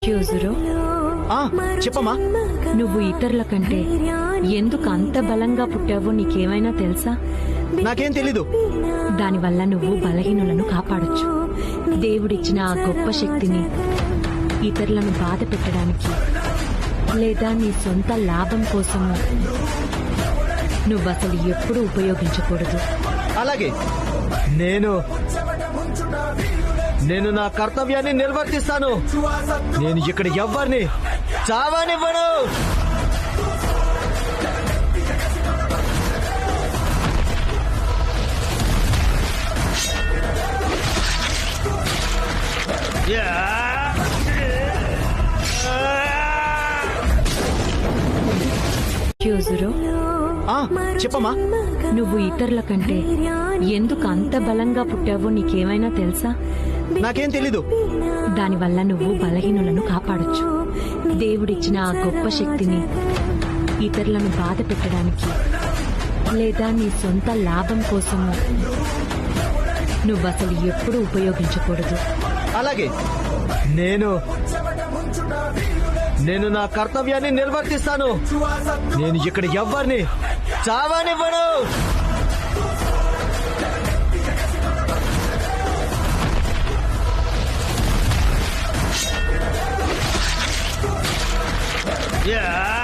క్యూజురో, చెప్పమ్మా. నువ్వు ఇతరుల కంటే ఎందుకు అంత బలంగా పుట్టావో నీకేమైనా తెలుసా? నాకేం తెలీదు. దానివల్ల నువ్వు బలహీనులను కాపాడొచ్చు. దేవుడిచ్చిన ఆ గొప్ప శక్తిని ఇతరులను బాధ పెట్టడానికి లేదా నీ సొంత లాభం కోసము నువ్వసలు ఎప్పుడూ ఉపయోగించకూడదు. అలాగే నేను నా కర్తవ్యాన్ని నిర్వర్తిస్తాను. నేను ఇక్కడ ఎవ్వరిని చావనివ్వను. క్యూజురో, చెప్పమ్మా. నువ్వు ఇతరుల కంటే ఎందుకు అంత బలంగా పుట్టావో నీకేమైనా తెలుసా? నాకేం తెలీదు. దానివల్ల నువ్వు బలహీనులను కాపాడొచ్చు. దేవుడిచ్చిన ఆ గొప్ప శక్తిని ఇతరులను బాధ పెట్టడానికి లేదా నీ సొంత లాభం కోసము నువ్వసలు ఎప్పుడూ ఉపయోగించకూడదు. అలాగే నేను నా కర్తవ్యాన్ని నిర్వర్తిస్తాను. నేను ఇక్కడ ఎవ్వరిని చావనివ్వను. Yeah!